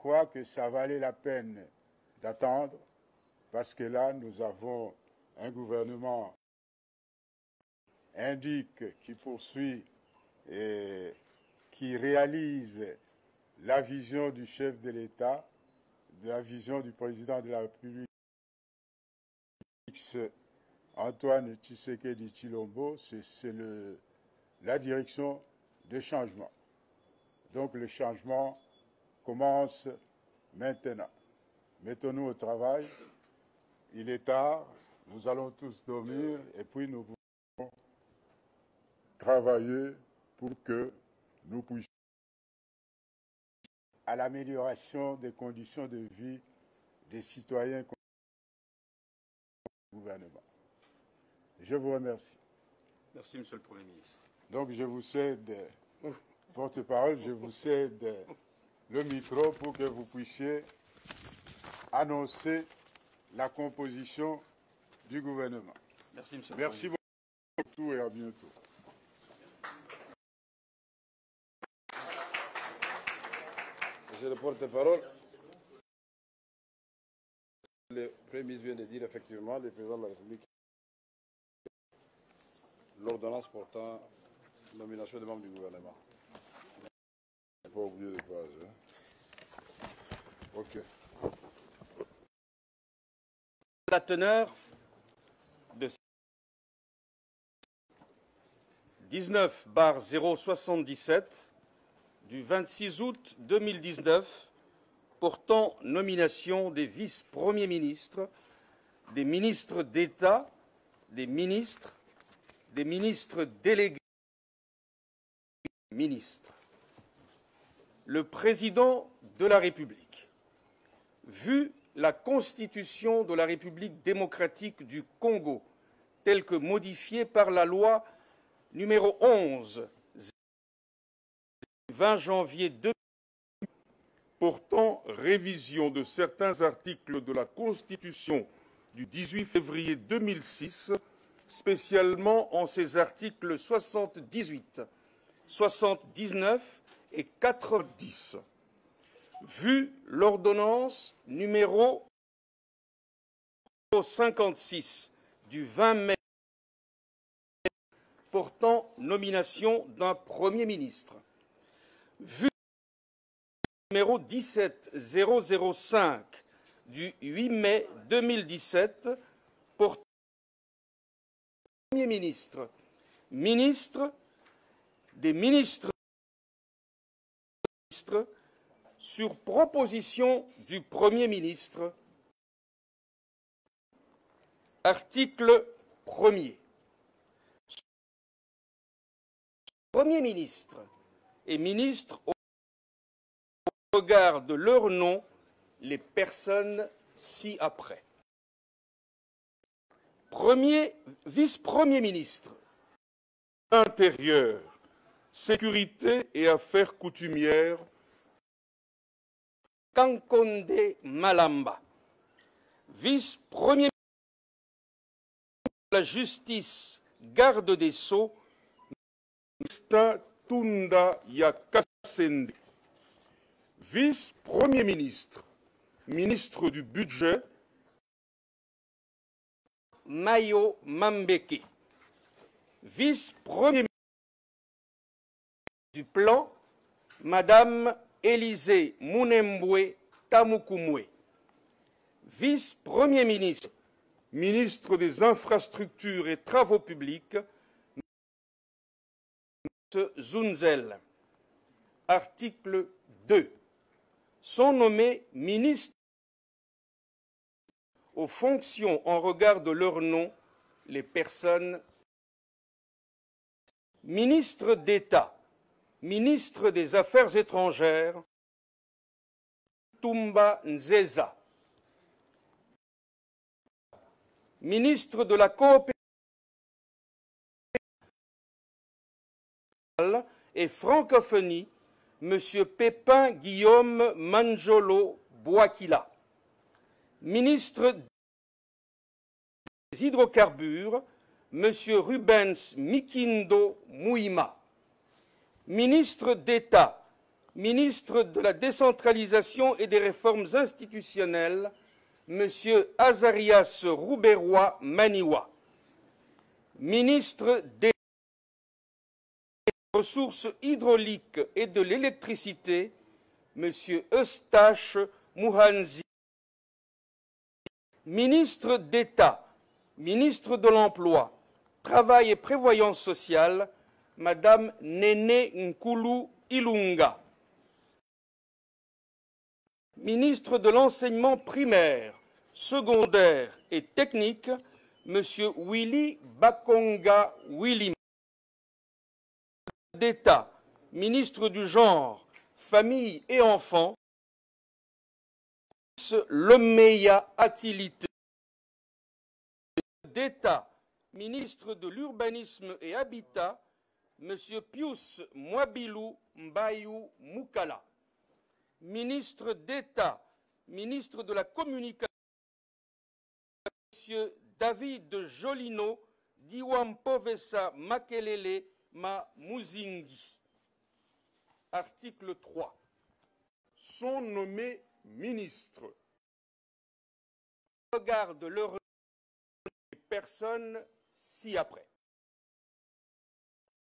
crois que ça valait la peine d'attendre parce que là, nous avons un gouvernement indique qui poursuit et qui réalise la vision du chef de l'État, la vision du président de la République, Antoine Tshisekedi Tshilombo, c'est la direction de changement. Donc le changement commence maintenant. Mettons-nous au travail. Il est tard, nous allons tous dormir et puis nous pouvons travailler pour que nous puissions à l'amélioration des conditions de vie des citoyens du gouvernement. Je vous remercie. Merci, Monsieur le Premier ministre. Donc je vous cède, porte-parole, je vous cède le micro pour que vous puissiez annoncer la composition du gouvernement. Merci, Monsieur le Merci beaucoup et à bientôt. Monsieur le porte-parole, le Premier ministre vient de dire effectivement, le président de la République, l'ordonnance portant nomination des membres du gouvernement. Je n'ai pas oublié de page. Hein. OK. La teneur de 19/077 du 26 août 2019 portant nomination des vice-premiers ministres, des ministres d'État, des ministres délégués, ministres. Le président de la République, vu la Constitution de la République démocratique du Congo, telle que modifiée par la loi numéro 11 du 20 janvier 2000 portant révision de certains articles de la Constitution du 18 février 2006, spécialement en ses articles 78, 79 et 90. Vu l'ordonnance numéro 56 du 20 mai portant nomination d'un Premier ministre, vu numéro 17005 du 8 mai 2017 portant Premier ministre, ministre des ministres sur proposition du Premier ministre. Article 1er. Premier ministre et ministre au regard de leur nom les personnes ci-après. Vice-premier ministre, Intérieur, Sécurité et Affaires coutumières, Kankonde Malamba. Vice-premier ministre de la Justice, Garde des Sceaux, Mr. Tunda Yakasende. Vice-premier ministre, ministre du Budget, Mayo Mambeke. Vice-premier ministre du Plan, Madame Élisée Mounembwe Tamukumwe. Vice-premier ministre, ministre des Infrastructures et Travaux publics, M. Zunzel. Article 2. Sont nommés ministres aux fonctions en regard de leur nom les personnes ministre d'État, ministre des Affaires étrangères, Tumba Nzeza, ministre de la Coopération et Francophonie, M. Pépin Guillaume Manjolo Bouakila, ministre des Hydrocarbures, M. Rubens Mikindo Mouima, ministre d'État, Ministre de la décentralisation et des réformes institutionnelles, M. Azarias Rouberois Maniwa. Ministre des ressources hydrauliques et de l'électricité, M. Eustache Mouhanzi. Ministre d'État, ministre de l'Emploi, Travail et Prévoyance sociale, Madame Néné Nkulu Ilunga. Ministre de l'Enseignement primaire, secondaire et technique, M. Willy Bakonga Willy. D'État, ministre du Genre, Famille et Enfants, Lemeya Atilité. D'État, ministre de l'Urbanisme et Habitat, M. Pius Mwabilou Mbayou Moukala. Ministre d'État, ministre de la Communication, M. David Jolino Diwampovesa Makelele Ma Muzingi. Article 3. Sont nommés ministres. Regarde leur personnes ci-après.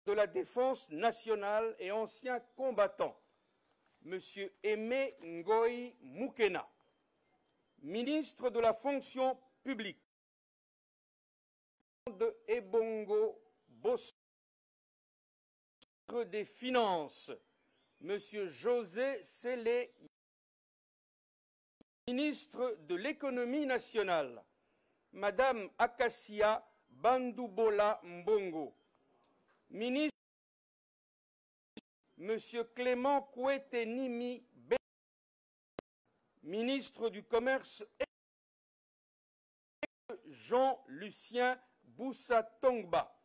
De la Défense nationale et ancien combattant, M. Aimé Ngoï Moukena. Ministre de la fonction publique, de Ebongo Bosso. Ministre des Finances, M. José Sélé. Ministre de l'Économie nationale, Madame Akassia Bandoubola Mbongo. Ministre, M. Clément Kouetenimi B. Ministre du Commerce, Jean-Lucien Boussa-Tongba.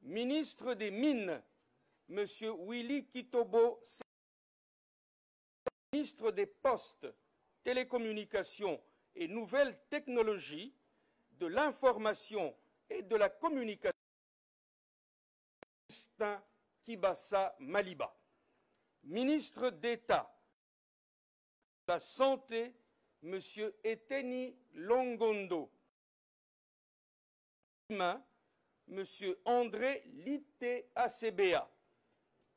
Ministre des Mines, M. Willy Kitobo. Ministre des Postes, Télécommunications et Nouvelles Technologies, de l'Information et de la Communication, Justin Kibassa Maliba. Ministre d'État, de la Santé, M. Eteni Longondo. M. André Lité ACBA.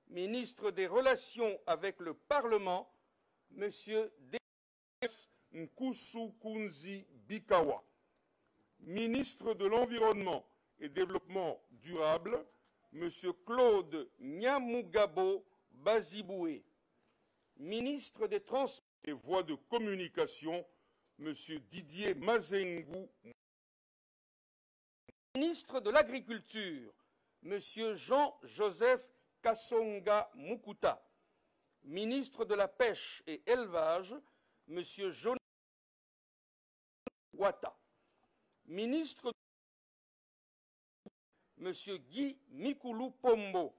Ministre des Relations avec le Parlement, M. Nkusu Kunzi Bikawa. Ministre de l'Environnement et Développement durable, M. Claude Nyamugabo Baziboué. Ministre des Transports et Voies de Communication, M. Didier Mazengou. Ministre de l'Agriculture, M. Jean-Joseph Kassonga Mukuta. Ministre de la Pêche et Élevage, M. Jonathan Ouatta. Ministre, M. Guy Mikulu Pombo.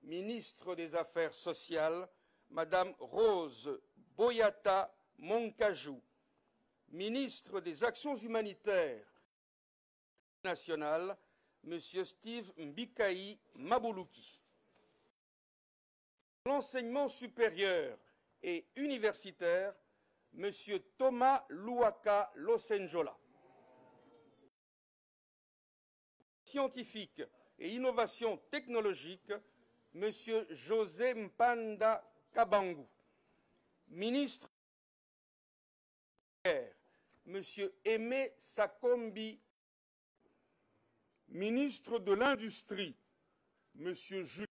Ministre des Affaires sociales, Mme Rose Boyata Monkajou. Ministre des Actions humanitaires nationales, M. Steve Mbikaï Maboulouki. L'enseignement supérieur et universitaire, M. Thomas Louaka Losenjola. Scientifique et innovation technologique, M. José Mpanda Kabangu. Ministre M. Aimé Sakombi. Ministre de l'Industrie, M. Julien.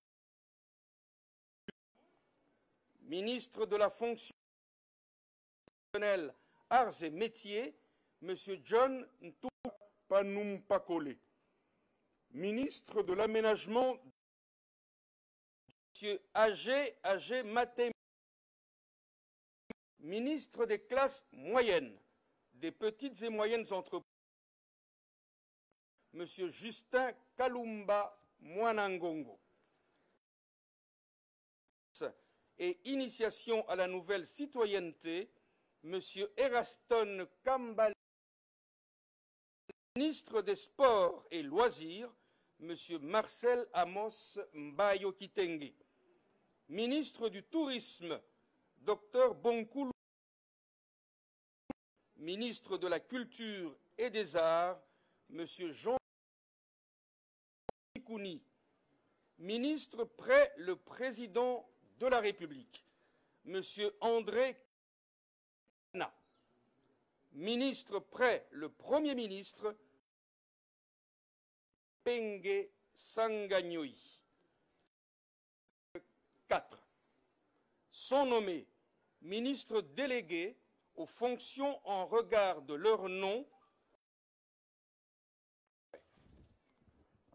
Ministre de la Fonction professionnelle, Arts et Métiers, M. John Panumpakole. Ministre de l'Aménagement, M. Agé Maté. Ministre des classes moyennes, des petites et moyennes entreprises, M. Justin Kalumba Mwanangongo. Et initiation à la nouvelle citoyenneté, M. Eraston Kambale. Ministre des Sports et Loisirs, M. Marcel Amos Mbayo Kitenge. Ministre du Tourisme, Dr Bonkulu. Ministre de la Culture et des Arts, M. Jean Kouni. Ministre près le Président de la République, M. André Kana. Ministre près le Premier ministre, Penge Sanganyoï. 4. Sont nommés ministres délégués aux fonctions en regard de leur nom.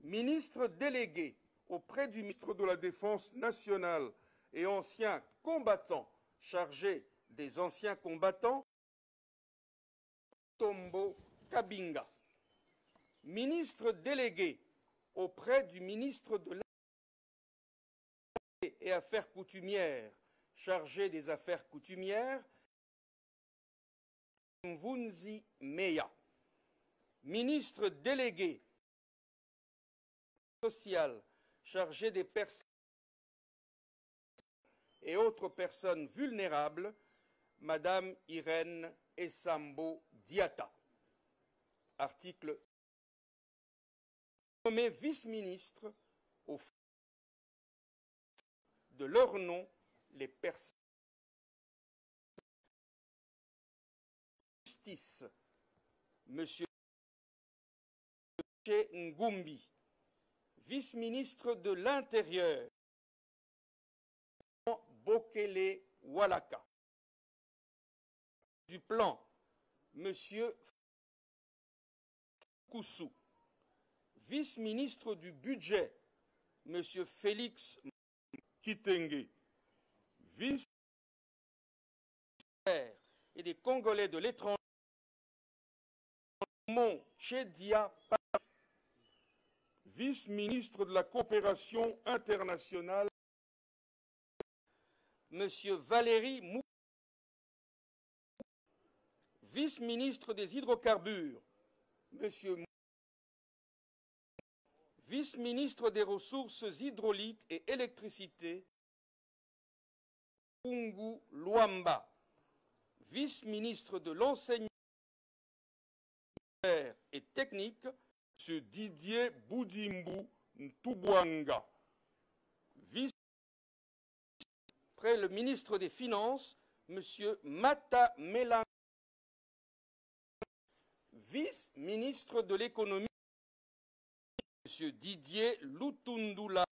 Ministre délégué auprès du ministre de la Défense nationale et ancien combattant chargé des anciens combattants, Tombo Kabinga. Ministre délégué auprès du ministre de l'Intérieur et Affaires coutumières chargé des affaires coutumières, Mvunzi Meya. Ministre délégué social chargé des personnes et autres personnes vulnérables, Madame Irène Essambo Diatta. Article nommé vice-ministre au de leur nom les personnes. Justice, Monsieur Ngumbi. Vice-ministre de l'Intérieur, Bokele Walaka. Du Plan, M. Koussou. Vice-ministre du Budget, M. Félix Kitenge. Vice et des Congolais de l'étranger, Mon Chedia, vice-ministre de la coopération internationale, M. Valéry Mou, vice-ministre des hydrocarbures, M. Vice-ministre des ressources hydrauliques et électricité, Kungu Luamba, vice-ministre de l'enseignement et technique, M. Didier Boudimbu Ntubwanga. Vice près le ministre des Finances, M. Mata Melang, vice-ministre de l'économie, M. Didier Lutundula,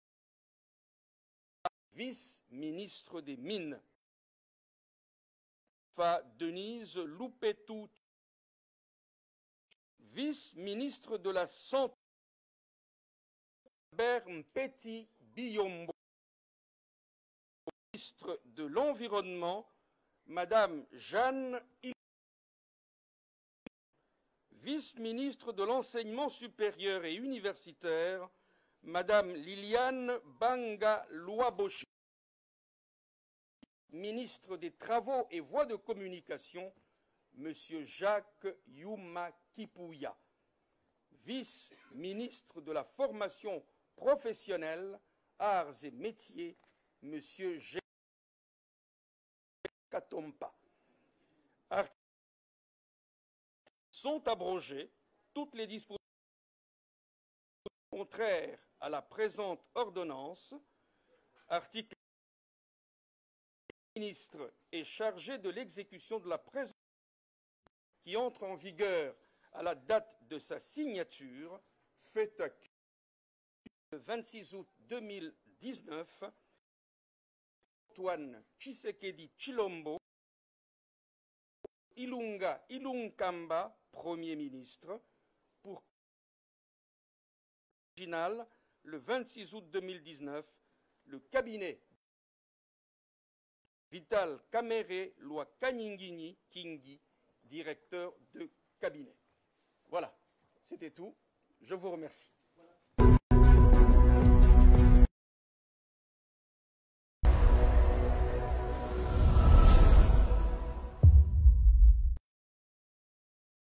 vice-ministre des Mines, Denise Loupetou, vice-ministre de la Santé, Mpeti Biyombo, ministre de l'Environnement, Madame Jeanne vice-ministre de l'Enseignement supérieur et universitaire, Madame Liliane Banga Louaboshi, ministre des Travaux et Voies de communication, Monsieur Jacques Yuma Kipouya, vice-ministre de la formation professionnelle, arts et métiers, Monsieur G. Katompa. Sont abrogées toutes les dispositions contraires à la présente ordonnance. Article le ministre est chargé de l'exécution de la présente qui entre en vigueur à la date de sa signature, fait à le 26 août 2019, Antoine Tshisekedi Tshilombo, Ilunga Ilunkamba, Premier ministre, pour original, le 26 août 2019, le cabinet Vital Kamere Loi Kanyingini Kingi, directeur de cabinet. Voilà, c'était tout. Je vous remercie.